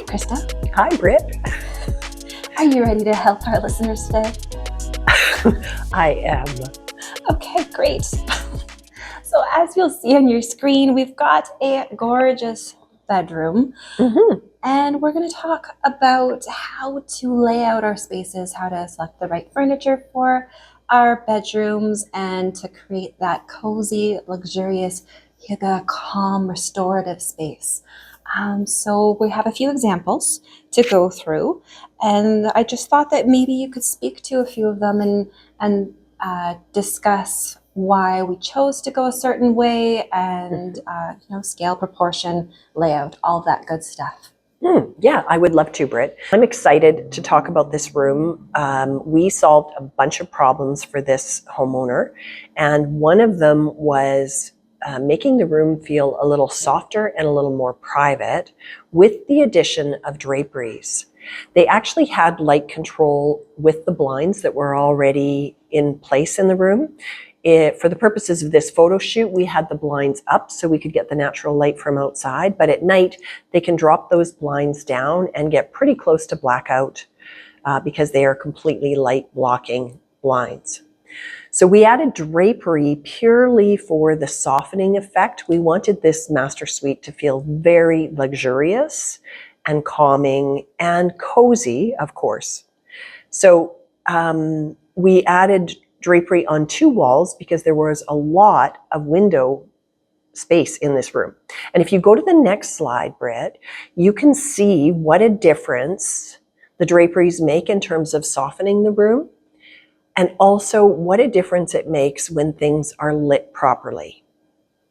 Krista. Hi, Britt. Are you ready to help our listeners today? I am. Okay, great. So as you'll see on your screen, we've got a gorgeous bedroom. And we're going to talk about how to lay out our spaces, how to select the right furniture for our bedrooms, and to create that cozy, luxurious, calm, restorative space. So we have a few examples to go through, and I just thought that maybe you could speak to a few of them and discuss why we chose to go a certain way, and scale, proportion, layout, all that good stuff. Yeah, I would love to, Britt. I'm excited to talk about this room. We solved a bunch of problems for this homeowner, and one of them was making the room feel a little softer and a little more private with the addition of draperies. They actually had light control with the blinds that were already in place in the room. For the purposes of this photo shoot, we had the blinds up so we could get the natural light from outside, but at night they can drop those blinds down and get pretty close to blackout because they are completely light blocking blinds. So we added drapery purely for the softening effect. We wanted this master suite to feel very luxurious and calming and cozy, of course. So we added drapery on two walls because there was a lot of window space in this room. And if you go to the next slide, Britt, you can see what a difference the draperies make in terms of softening the room, and also what a difference it makes when things are lit properly.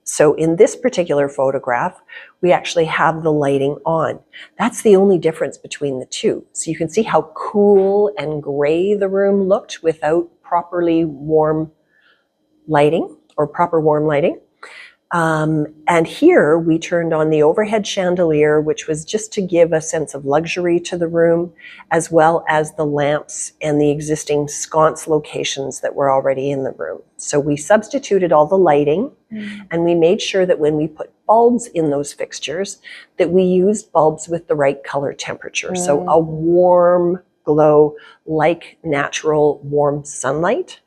So in this particular photograph, we actually have the lighting on. That's the only difference between the two. So you can see how cool and gray the room looked without properly warm lighting or proper warm lighting. And here we turned on the overhead chandelier, which was just to give a sense of luxury to the room, as well as the lamps and the existing sconce locations that were already in the room. So we substituted all the lighting, and we made sure that when we put bulbs in those fixtures, that we used bulbs with the right color temperature. So a warm glow like natural warm sunlight.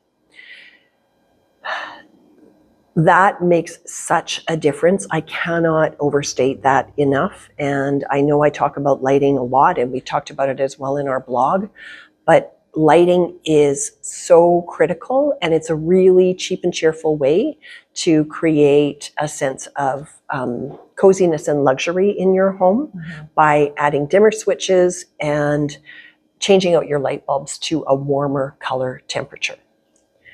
That makes such a difference. I cannot overstate that enough. And I know I talk about lighting a lot, and we talked about it as well in our blog, but lighting is so critical, and it's a really cheap and cheerful way to create a sense of coziness and luxury in your home by adding dimmer switches and changing out your light bulbs to a warmer color temperature.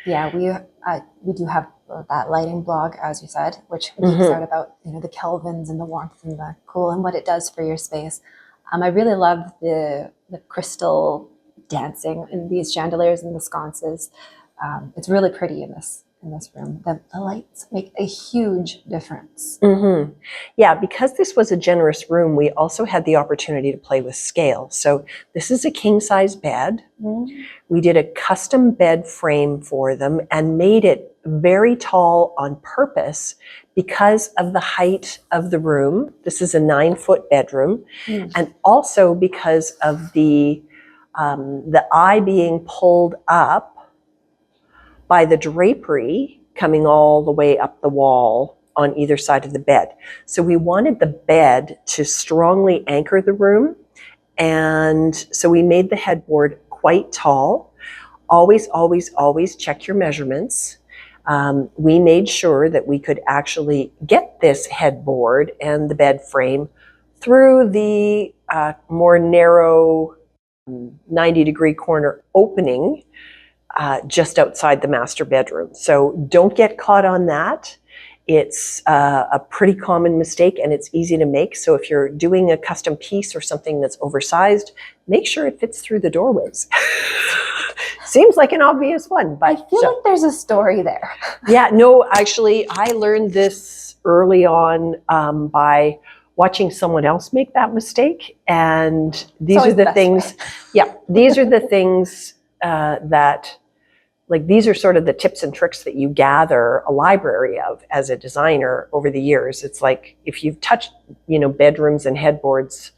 Yeah, we do have that lighting blog, as you said, which geeks out about the kelvins and the warmth and the cool and what it does for your space. I really love the crystal dancing in these chandeliers and the sconces. It's really pretty in this room. The lights make a huge difference. Yeah, because this was a generous room, we also had the opportunity to play with scale. So this is a king size bed. We did a custom bed frame for them and made it very tall on purpose because of the height of the room. This is a 9-foot bedroom, and also because of the eye being pulled up by the drapery coming all the way up the wall on either side of the bed. So we wanted the bed to strongly anchor the room, and so we made the headboard quite tall. Always, always, always check your measurements. We made sure that we could actually get this headboard and the bed frame through the more narrow 90-degree corner opening just outside the master bedroom. So don't get caught on that. It's a pretty common mistake, and it's easy to make. So if you're doing a custom piece or something that's oversized, make sure it fits through the doorways. Seems like an obvious one, but I feel like there's a story there. Yeah, no, actually, I learned this early on by watching someone else make that mistake. And these are the things, these are the things that, like, these are sort of the tips and tricks that you gather a library of as a designer over the years. It's like, if you've touched, bedrooms and headboards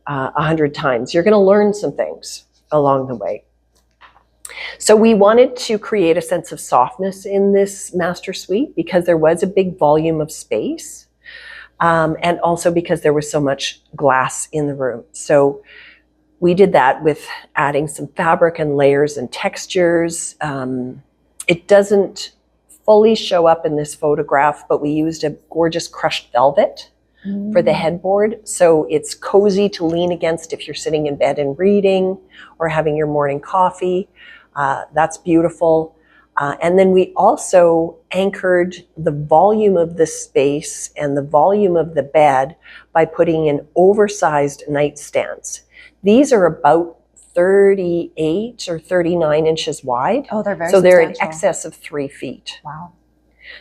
100 times. You're going to learn some things along the way. So we wanted to create a sense of softness in this master suite because there was a big volume of space, and also because there was so much glass in the room. So we did that with adding some fabric and layers and textures. It doesn't fully show up in this photograph, but we used a gorgeous crushed velvet for the headboard. So it's cozy to lean against if you're sitting in bed and reading or having your morning coffee. That's beautiful. And then we also anchored the volume of the space and the volume of the bed by putting in oversized nightstands. These are about 38 or 39 inches wide. Oh, they're very So they're in substantial. excess of 3 feet. Wow.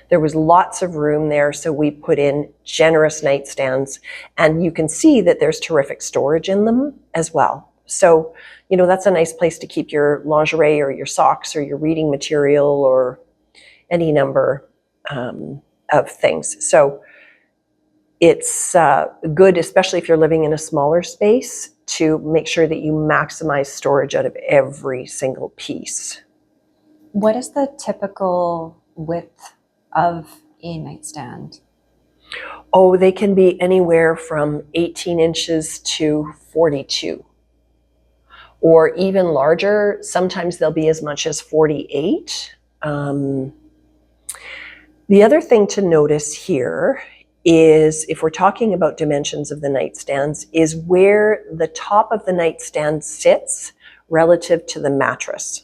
There was lots of room there, so we put in generous nightstands, and you can see that there's terrific storage in them as well. So, that's a nice place to keep your lingerie or your socks or your reading material or any number of things. So it's good, especially if you're living in a smaller space, to make sure that you maximize storage out of every single piece. What is the typical width of a nightstand? Oh, they can be anywhere from 18 inches to 42. Or even larger. Sometimes they'll be as much as 48. The other thing to notice here is, if we're talking about dimensions of the nightstands, is where the top of the nightstand sits relative to the mattress.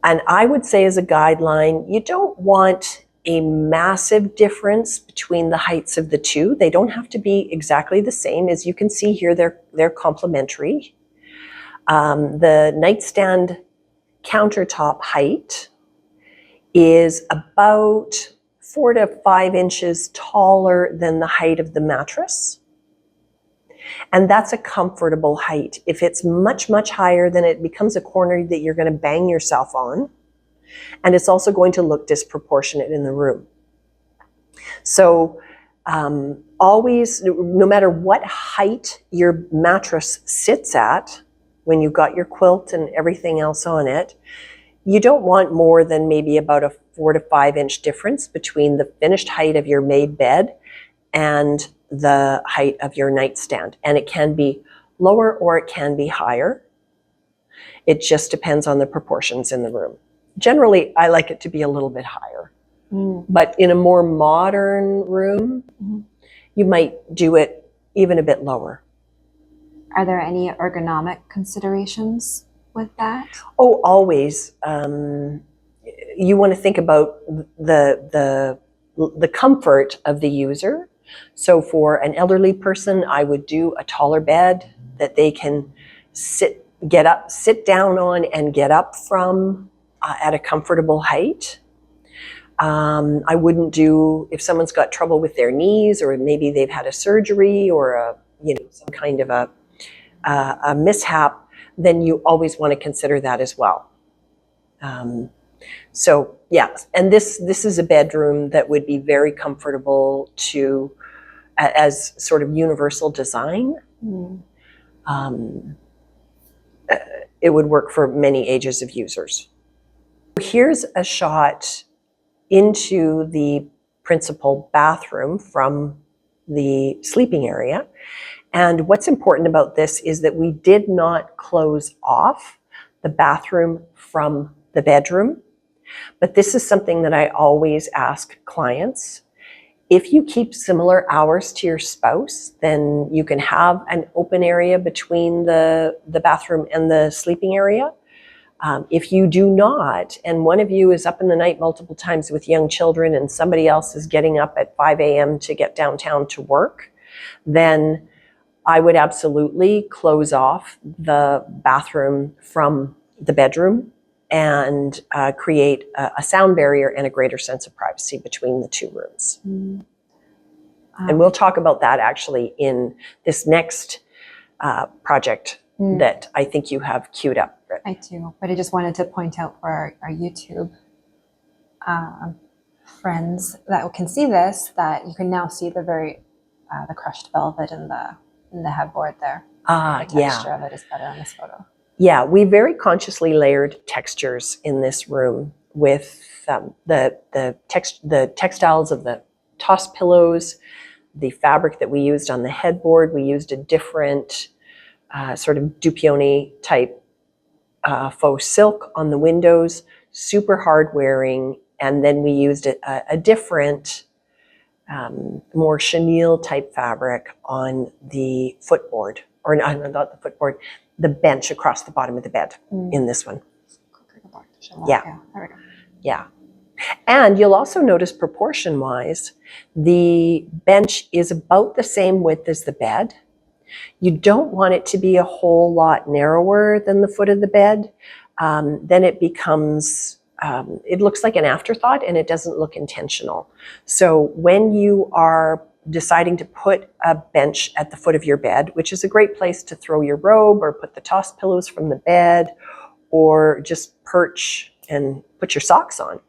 And I would say, as a guideline, you don't want a massive difference between the heights of the two. They don't have to be exactly the same. As you can see here, they're complementary. The nightstand countertop height is about 4 to 5 inches taller than the height of the mattress. And that's a comfortable height. If it's much, much higher, then it becomes a corner that you're going to bang yourself on. And it's also going to look disproportionate in the room. So always, no matter what height your mattress sits at, when you've got your quilt and everything else on it, you don't want more than maybe about a 4 to 5 inch difference between the finished height of your made bed and the height of your nightstand. And it can be lower or it can be higher. It just depends on the proportions in the room. Generally, I like it to be a little bit higher. But in a more modern room, you might do it even a bit lower. Are there any ergonomic considerations with that? Oh, always. You want to think about the comfort of the user. So for an elderly person, I would do a taller bed that they can sit down on and get up from at a comfortable height. I wouldn't do, if someone's got trouble with their knees, or maybe they've had a surgery or some kind of a mishap, then you always want to consider that as well. So yeah, and this is a bedroom that would be very comfortable as sort of universal design. It would work for many ages of users. Here's a shot into the principal bathroom from the sleeping area. And what's important about this is that we did not close off the bathroom from the bedroom. But this is something that I always ask clients. If you keep similar hours to your spouse, then you can have an open area between the bathroom and the sleeping area. If you do not, and one of you is up in the night multiple times with young children and somebody else is getting up at 5 a.m. to get downtown to work, then I would absolutely close off the bathroom from the bedroom and create a sound barrier and a greater sense of privacy between the two rooms. And we'll talk about that actually in this next project that I think you have queued up. I do, but I just wanted to point out for our YouTube friends that can see this, that you can now see the crushed velvet in the the headboard there. The Yeah. texture of it is better on this photo. Yeah, we very consciously layered textures in this room with the textiles of the toss pillows, the fabric that we used on the headboard. We used a different sort of Dupioni type faux silk on the windows, super hard wearing, and then we used a different more chenille type fabric on the footboard, or not the footboard, the bench across the bottom of the bed in this one. Yeah. There we go. Yeah. And you'll also notice proportion-wise, the bench is about the same width as the bed. You don't want it to be a whole lot narrower than the foot of the bed. Then it becomes, it looks like an afterthought and it doesn't look intentional. So when you are deciding to put a bench at the foot of your bed, which is a great place to throw your robe or put the toss pillows from the bed, or just perch and put your socks on,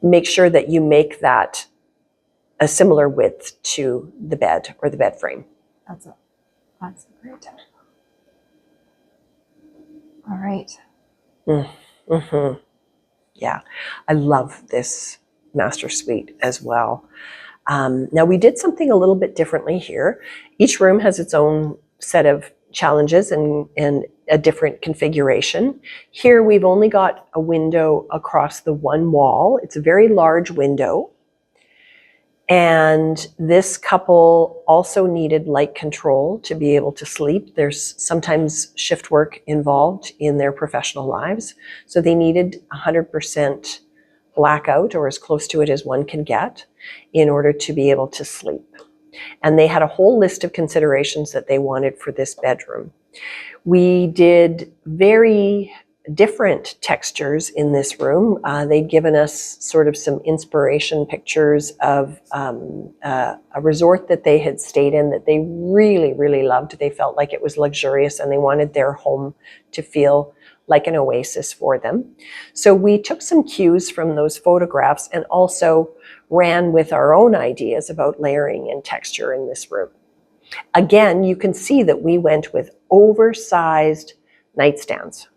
make sure that you make that a similar width to the bed or the bed frame. That's a great tip. All right. Mm-hmm. Yeah, I love this master suite as well. Now we did something a little bit differently here. Each room has its own set of challenges and a different configuration. Here we've only got a window across the one wall. It's a very large window. And this couple also needed light control to be able to sleep. There's sometimes shift work involved in their professional lives. So they needed 100% blackout, or as close to it as one can get, in order to be able to sleep. And they had a whole list of considerations that they wanted for this bedroom. We did very different textures in this room. They'd given us sort of some inspiration pictures of a resort that they had stayed in that they really, really loved. They felt like it was luxurious and they wanted their home to feel like an oasis for them. So we took some cues from those photographs and also ran with our own ideas about layering and texture in this room. Again, you can see that we went with oversized nightstands.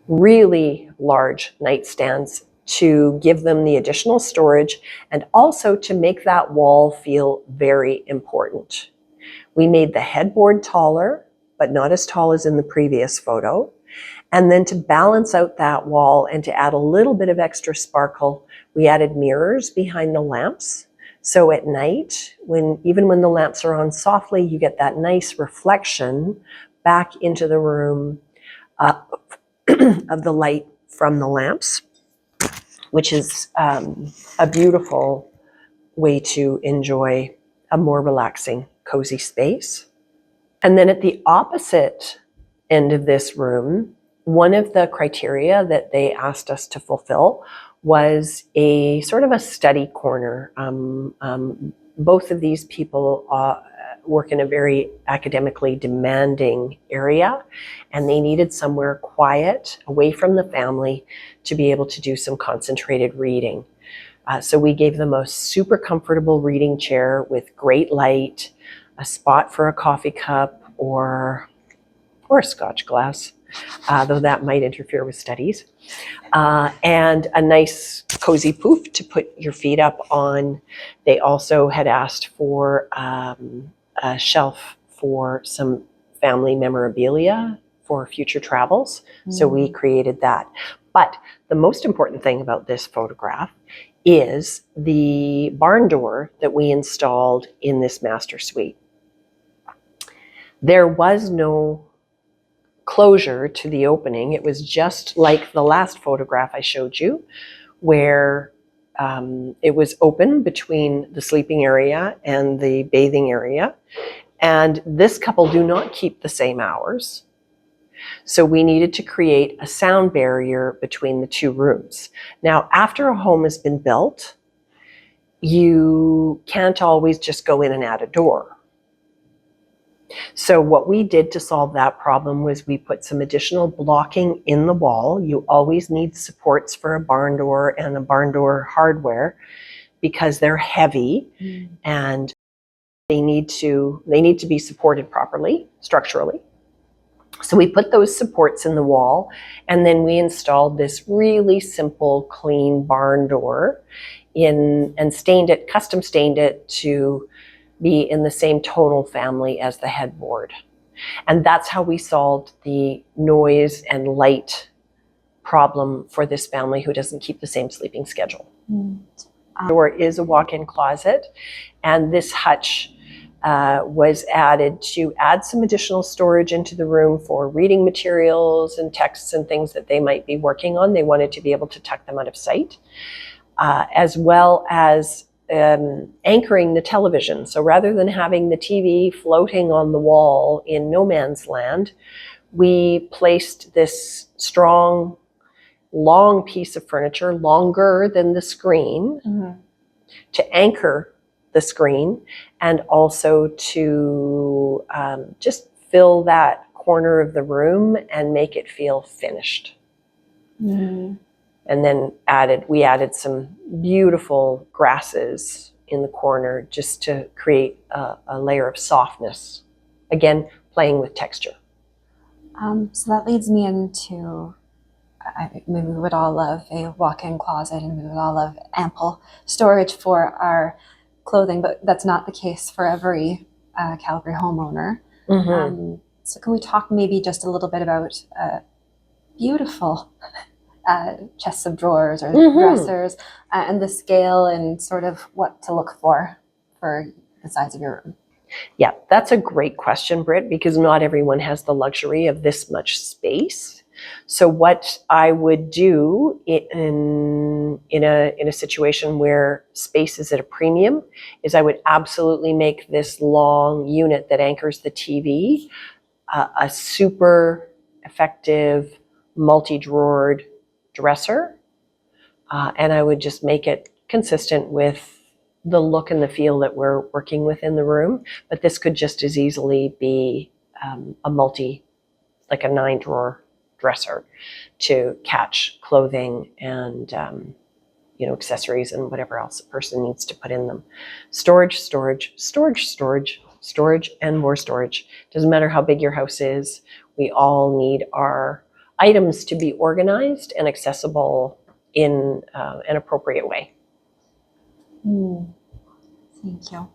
Really large nightstands to give them the additional storage and also to make that wall feel very important. We made the headboard taller, but not as tall as in the previous photo. And then to balance out that wall and to add a little bit of extra sparkle, we added mirrors behind the lamps. So at night, even when the lamps are on softly, you get that nice reflection back into the room of the light from the lamps, which is a beautiful way to enjoy a more relaxing, cozy space. And then at the opposite end of this room, one of the criteria that they asked us to fulfill was a sort of a study corner. Both of these people work in a very academically demanding area, and they needed somewhere quiet, away from the family, to be able to do some concentrated reading. So we gave them a super comfortable reading chair with great light, a spot for a coffee cup or a scotch glass, though that might interfere with studies, and a nice cozy poof to put your feet up on. They also had asked for a shelf for some family memorabilia for future travels, so we created that. But the most important thing about this photograph is the barn door that we installed in this master suite. There was no closure to the opening. It was just like the last photograph I showed you, where it was open between the sleeping area and the bathing area. And this couple do not keep the same hours. So we needed to create a sound barrier between the two rooms. Now, after a home has been built, you can't always just go in and add a door. So what we did to solve that problem was we put some additional blocking in the wall. You always need supports for a barn door and a barn door hardware because they're heavy and They need to be supported properly, structurally. So we put those supports in the wall, and then we installed this really simple, clean barn door and custom stained it to be in the same tonal family as the headboard. And that's how we solved the noise and light problem for this family who doesn't keep the same sleeping schedule. The door is a walk-in closet, and this hutch was added to add some additional storage into the room for reading materials and texts and things that they might be working on. They wanted to be able to tuck them out of sight, as well as anchoring the television. So rather than having the TV floating on the wall in no man's land, we placed this strong, long piece of furniture, longer than the screen, to anchor the screen, and also to just fill that corner of the room and make it feel finished. And then we added some beautiful grasses in the corner just to create a layer of softness. Again, playing with texture. So that leads me into, we would all love a walk-in closet, and we would all love ample storage for our clothing, but that's not the case for every Calgary homeowner. So can we talk maybe just a little bit about beautiful chests of drawers or dressers, and the scale and sort of what to look for the size of your room? Yeah, that's a great question, Britt, because not everyone has the luxury of this much space. So what I would do in a situation where space is at a premium is I would absolutely make this long unit that anchors the TV a super effective multi-drawered dresser, and I would just make it consistent with the look and the feel that we're working with in the room. But this could just as easily be like a 9-drawer dresser to catch clothing and accessories and whatever else a person needs to put in them. Storage, and more storage. Doesn't matter how big your house is. We all need our items to be organized and accessible in an appropriate way. Thank you.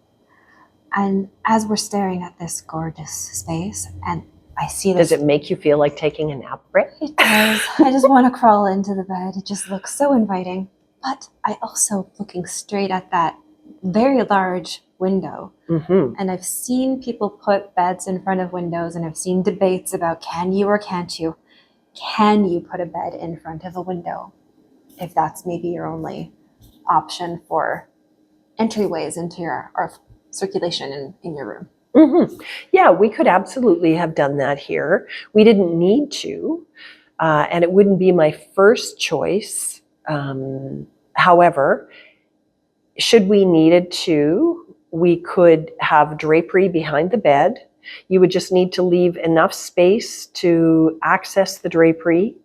And as we're staring at this gorgeous space, and I see this. Does it make you feel like taking a nap, Britt? It does. I just want to crawl into the bed. It just looks so inviting. But I also looking straight at that very large window. And I've seen people put beds in front of windows, and I've seen debates about can you or can't you. Can you put a bed in front of a window if that's maybe your only option for entryways into or circulation in your room? Yeah, we could absolutely have done that here. We didn't need to, and it wouldn't be my first choice. However, should we needed to, we could have drapery behind the bed. You would just need to leave enough space to access the drapery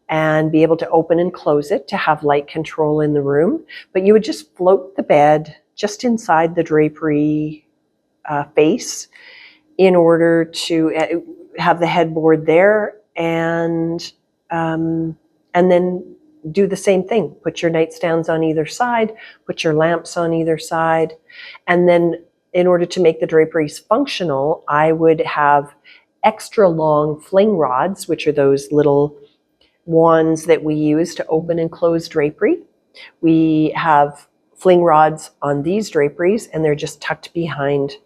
and be able to open and close it to have light control in the room. But you would just float the bed just inside the drapery face in order to have the headboard there, and then do the same thing. Put your nightstands on either side, put your lamps on either side, and then in order to make the draperies functional, I would have extra long fling rods, which are those little wands that we use to open and close drapery. We have fling rods on these draperies, and they're just tucked behind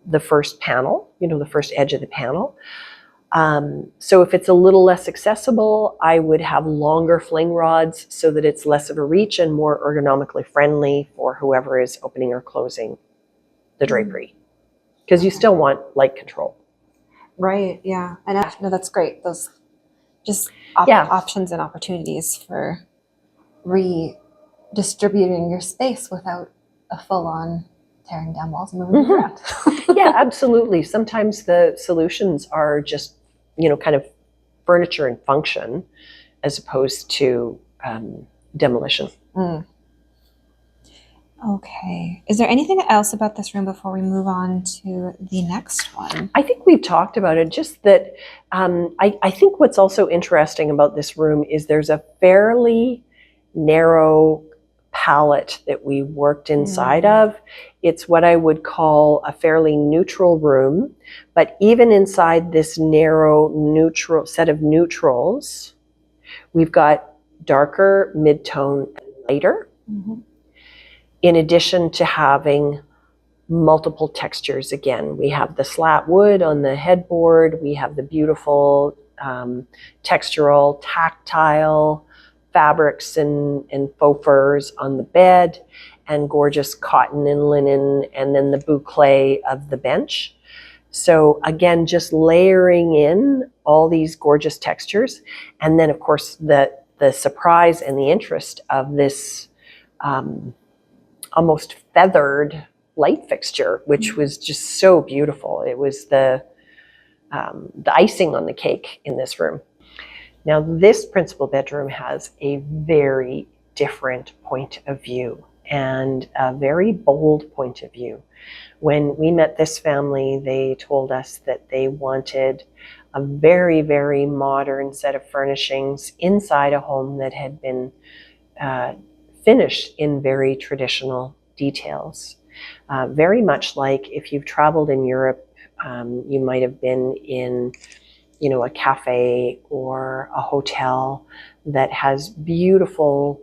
the first panel, the first edge of the panel. So if it's a little less accessible, I would have longer fling rods so that it's less of a reach and more ergonomically friendly for whoever is opening or closing the drapery, because you still want light control. Right, yeah. And no, that's great. Those just options and opportunities for redistributing your space without a full-on tearing down walls and moving around. Yeah, absolutely. Sometimes the solutions are just, kind of furniture and function as opposed to demolition. Okay. Is there anything else about this room before we move on to the next one? I think we've talked about it, just that I think what's also interesting about this room is there's a fairly narrow palette that we worked inside of. It's what I would call a fairly neutral room, but even inside this narrow neutral set of neutrals, we've got darker, mid-tone, and lighter, in addition to having multiple textures. Again, we have the slat wood on the headboard, we have the beautiful textural, tactile fabrics and faux furs on the bed, and gorgeous cotton and linen, and then the boucle of the bench. So again, just layering in all these gorgeous textures. And then of course the surprise and the interest of this almost feathered light fixture, which was just so beautiful. It was the icing on the cake in this room. Now, this principal bedroom has a very different point of view, and a very bold point of view. When we met this family, they told us that they wanted a very, very modern set of furnishings inside a home that had been finished in very traditional details. Very much like if you've traveled in Europe, you might have been in, a cafe or a hotel that has beautiful,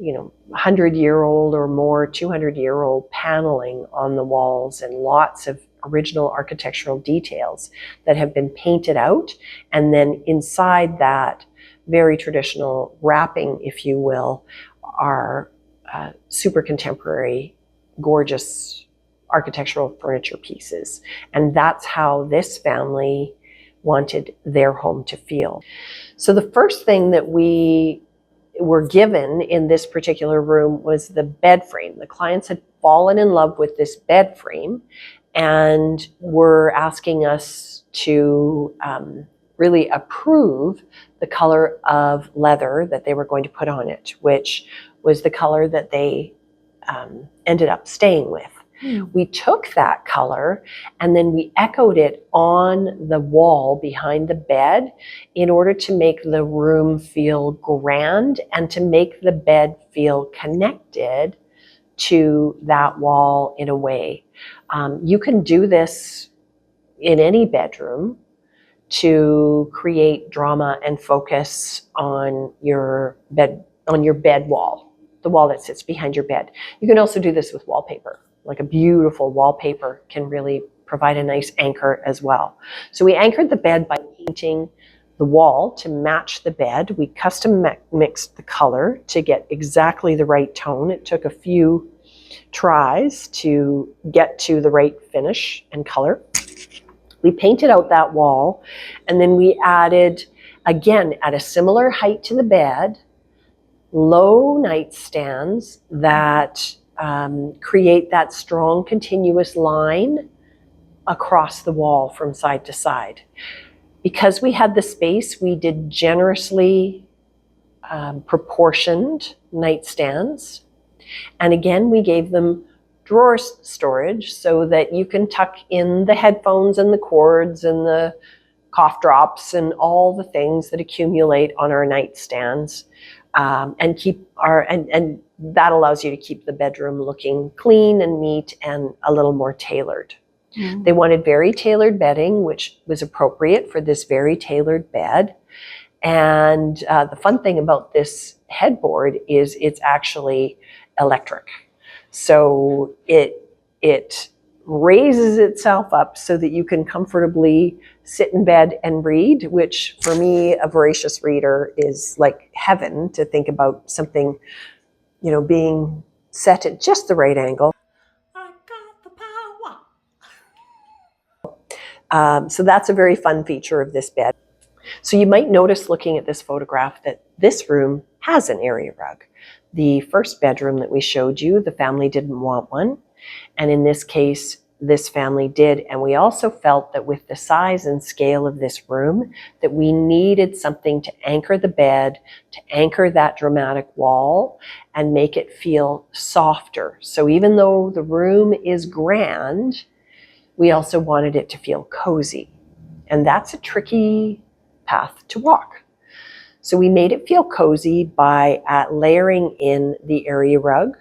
100-year-old or more, 200-year-old paneling on the walls, and lots of original architectural details that have been painted out. And then inside that, very traditional wrapping, if you will, are super contemporary, gorgeous architectural furniture pieces. And that's how this family wanted their home to feel. So the first thing that we were given in this particular room was the bed frame. The clients had fallen in love with this bed frame and were asking us to really approve the color of leather that they were going to put on it, which was the color that they ended up staying with. We took that color and then we echoed it on the wall behind the bed in order to make the room feel grand and to make the bed feel connected to that wall in a way. You can do this in any bedroom to create drama and focus on your bed wall, the wall that sits behind your bed. You can also do this with wallpaper. Like a beautiful wallpaper can really provide a nice anchor as well. So we anchored the bed by painting the wall to match the bed. We custom mixed the color to get exactly the right tone. It took a few tries to get to the right finish and color. We painted out that wall, and then we added, again, at a similar height to the bed, low nightstands that create that strong continuous line across the wall from side to side. Because we had the space, we did generously proportioned nightstands. And again, we gave them drawer storage so that you can tuck in the headphones and the cords and the cough drops and all the things that accumulate on our nightstands, and that allows you to keep the bedroom looking clean and neat and a little more tailored. They wanted very tailored bedding, which was appropriate for this very tailored bed. And the fun thing about this headboard is it's actually electric. So it raises itself up so that you can comfortably sit in bed and read, which for me, a voracious reader, is like heaven to think about something, being set at just the right angle. I got the power. So that's a very fun feature of this bed. So you might notice looking at this photograph that this room has an area rug. The first bedroom that we showed you, the family didn't want one. And in this case, this family did. And we also felt that with the size and scale of this room, that we needed something to anchor the bed, to anchor that dramatic wall, and make it feel softer. So even though the room is grand, we also wanted it to feel cozy. And that's a tricky path to walk. So we made it feel cozy by layering in the area rug.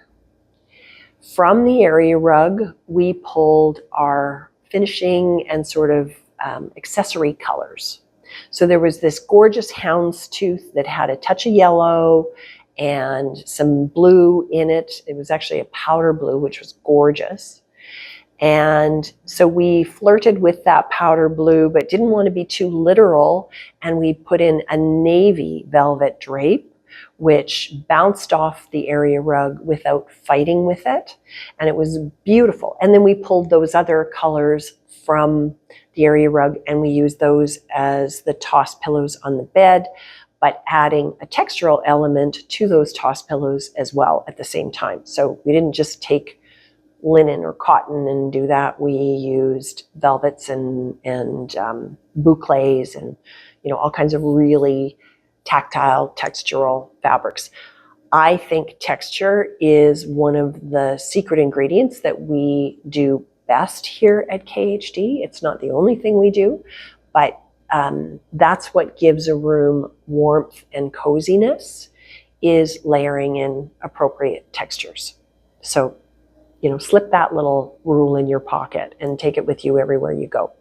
From the area rug, we pulled our finishing and sort of accessory colors. So there was this gorgeous houndstooth that had a touch of yellow and some blue in it. It was actually a powder blue, which was gorgeous. And so we flirted with that powder blue, but didn't want to be too literal. And we put in a navy velvet drape, which bounced off the area rug without fighting with it. And it was beautiful. And then we pulled those other colors from the area rug and we used those as the toss pillows on the bed, but adding a textural element to those toss pillows as well at the same time. So we didn't just take linen or cotton and do that. We used velvets and bouclés and all kinds of really tactile, textural fabrics. I think texture is one of the secret ingredients that we do best here at KHD. It's not the only thing we do, but that's what gives a room warmth and coziness, is layering in appropriate textures. So slip that little rule in your pocket and take it with you everywhere you go.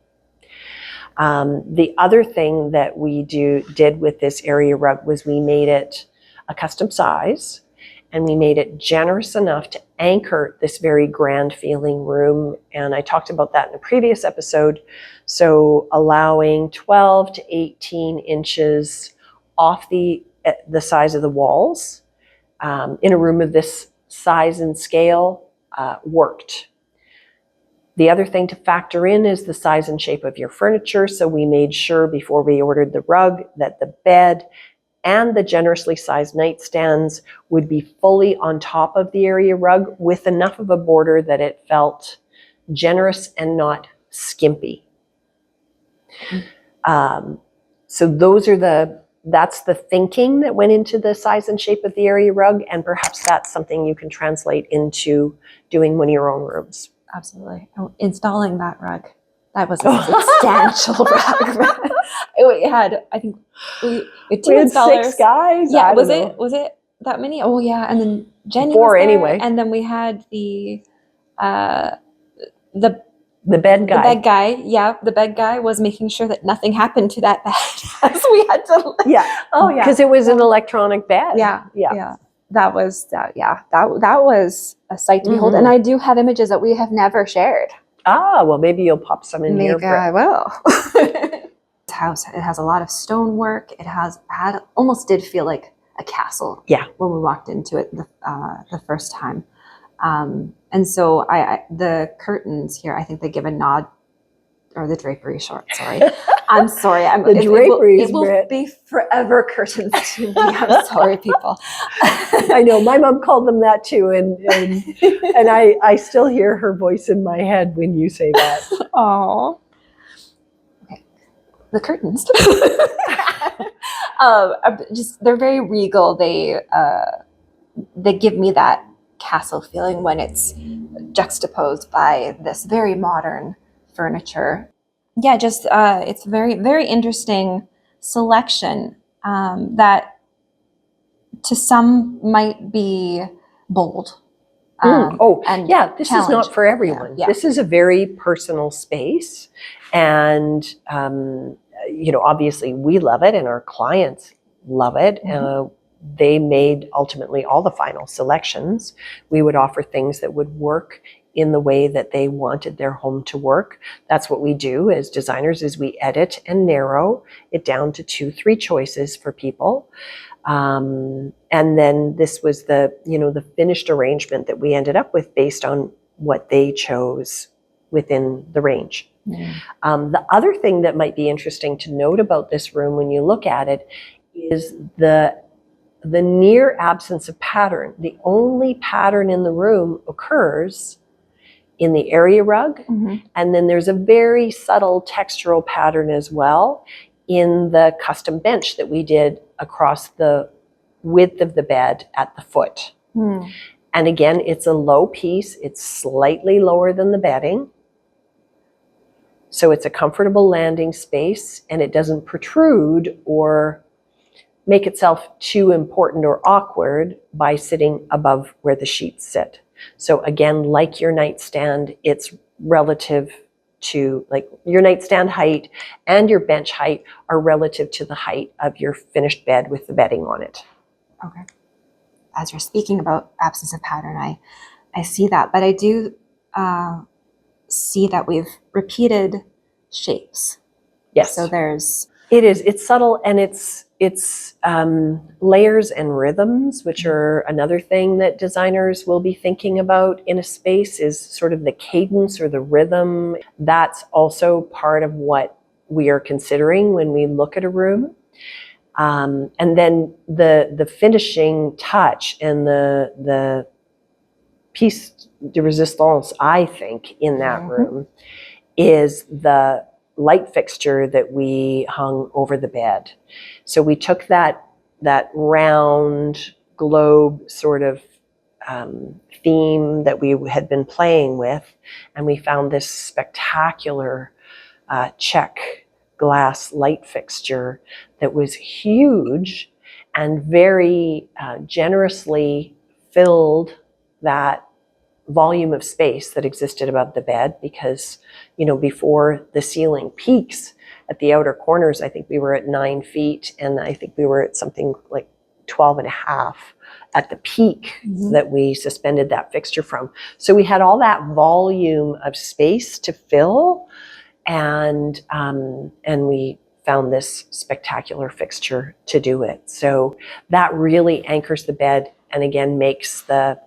The other thing that we did with this area rug was we made it a custom size, and we made it generous enough to anchor this very grand feeling room. And I talked about that in a previous episode. So allowing 12 to 18 inches off the size of the walls in a room of this size and scale worked. The other thing to factor in is the size and shape of your furniture. So we made sure before we ordered the rug that the bed and the generously sized nightstands would be fully on top of the area rug with enough of a border that it felt generous and not skimpy. So that's the thinking that went into the size and shape of the area rug, and perhaps that's something you can translate into doing one of your own rooms. Absolutely. Installing that rug, that was a substantial rug. We had, I think, we had two installers. 6 guys. Yeah, was it that many? Oh yeah, and then Jenny 4 was there, anyway. And then we had the bed guy. The bed guy, yeah. The bed guy was making sure that nothing happened to that bed as we had to. Yeah. Oh yeah. Because it was an electronic bed. Yeah. That was that was a sight to behold. Mhm. And I do have images that we have never shared. Well, maybe you'll pop some in here. Maybe I will. This house, it has a lot of stonework. It had almost did feel like a castle. Yeah. When we walked into it the first time. And so the curtains here, I think they give a nod, or the drapery short, sorry. I'm sorry. The draperies, it will be forever curtains to me. I'm sorry, people. I know, my mom called them that too, and I still hear her voice in my head when you say that. Oh. Okay. The curtains. They're very regal. They give me that castle feeling when it's juxtaposed by this very modern furniture. Yeah, it's very, very interesting selection that to some might be bold. And yeah, this is not for everyone. Yeah. This is a very personal space, and obviously we love it and our clients love it. Mm-hmm. They made ultimately all the final selections. We would offer things that would work in the way that they wanted their home to work. That's what we do as designers, is we edit and narrow it down to 2-3 choices for people. And then this was the finished arrangement that we ended up with based on what they chose within the range. Mm. The other thing that might be interesting to note about this room when you look at it is the near absence of pattern. The only pattern in the room occurs in the area rug. Mhm. And then there's a very subtle textural pattern as well in the custom bench that we did across the width of the bed at the foot. Mm. And again, it's a low piece. It's slightly lower than the bedding. So it's a comfortable landing space, and it doesn't protrude or make itself too important or awkward by sitting above where the sheets sit. So again, like your nightstand, it's relative to, like, your nightstand height and your bench height are relative to the height of your finished bed with the bedding on it. Okay. As you're speaking about absence of pattern, I see that, but I do see that we've repeated shapes. Yes. So there's It's subtle, and it's layers and rhythms, which are another thing that designers will be thinking about in a space, is sort of the cadence or the rhythm. That's also part of what we are considering when we look at a room. And then the finishing touch and the piece de resistance, I think, in that room is the light fixture that we hung over the bed. So we took that round globe sort of theme that we had been playing with, and we found this spectacular check glass light fixture that was huge and very generously filled that volume of space that existed above the bed, because, you know, before the ceiling peaks at the outer corners, I think we were at 9 feet, and I think we were at something like 12 and a half at the peak that we suspended that fixture from. So we had all that volume of space to fill, and we found this spectacular fixture to do it. So that really anchors the bed, and again makes the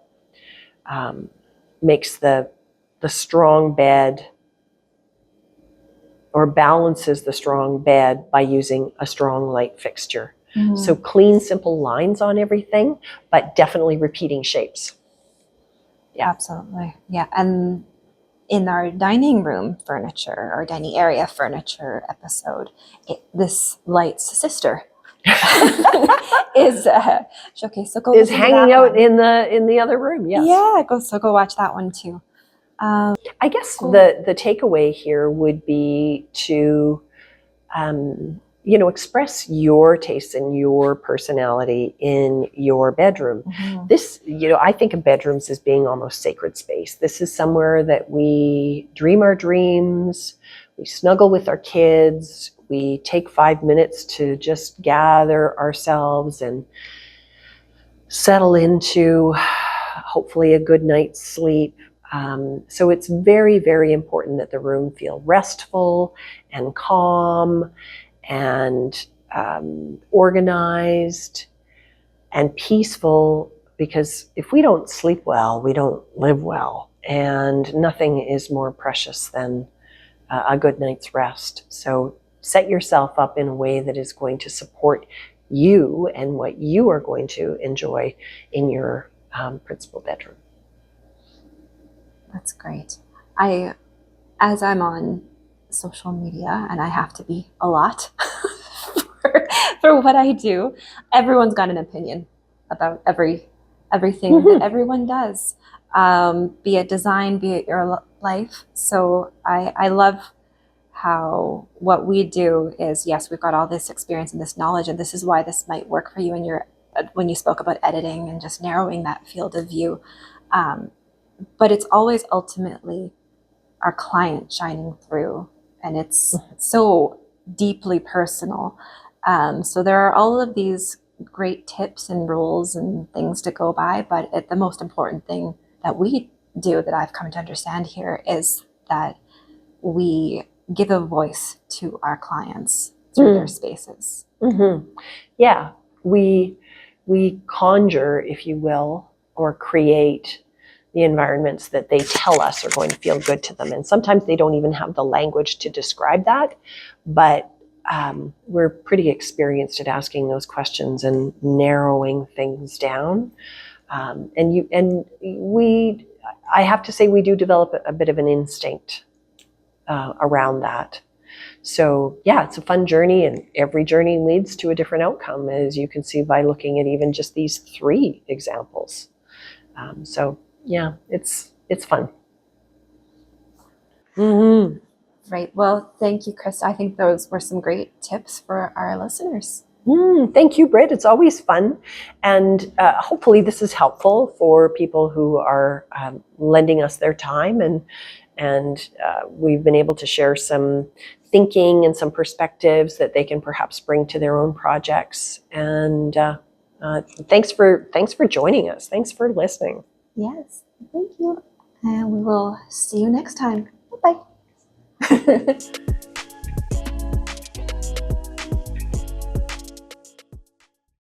strong bed, or balances the strong bed by using a strong light fixture. So clean, simple lines on everything, but definitely repeating shapes. Yeah. Absolutely. Yeah. And in our dining room furniture, or dining area furniture episode, this light's sister is showcase. So go is hanging out in the other room. Yes. Yeah. Go watch that one too. I guess the takeaway here would be to, express your taste and your personality in your bedroom. This, I think of bedrooms as being almost sacred space. This is somewhere that we dream our dreams, we snuggle with our kids, we take 5 minutes to just gather ourselves and settle into hopefully a good night's sleep. So it's very, very important that the room feel restful and calm and organized and peaceful, because if we don't sleep well, we don't live well, and nothing is more precious than a good night's rest. So set yourself up in a way that is going to support you and what you are going to enjoy in your principal bedroom. That's great. As I'm on social media, and I have to be a lot for what I do, everyone's got an opinion about everything that everyone does, be it design, be it your life. So I love how what we do is, yes, we've got all this experience and this knowledge, and this is why this might work for you in your, when you spoke about editing and just narrowing that field of view. But it's always ultimately our client shining through, and it's so deeply personal. So there are all of these great tips and rules and things to go by, but the most important thing that we do, that I've come to understand here, is that we give a voice to our clients through their spaces. Yeah, we conjure, if you will, or create the environments that they tell us are going to feel good to them. And sometimes they don't even have the language to describe that, but we're pretty experienced at asking those questions and narrowing things down. And we I have to say we do develop a bit of an instinct around that. So yeah, it's a fun journey, and every journey leads to a different outcome, as you can see by looking at even just these 3 examples. So yeah, it's fun. Mm-hmm. Right. Well, thank you, Krista. I think those were some great tips for our listeners. Thank you, Britt. It's always fun. And hopefully this is helpful for people who are lending us their time. And we've been able to share some thinking and some perspectives that they can perhaps bring to their own projects. And thanks for joining us. Thanks for listening. Yes. Thank you. And we will see you next time. Bye-bye.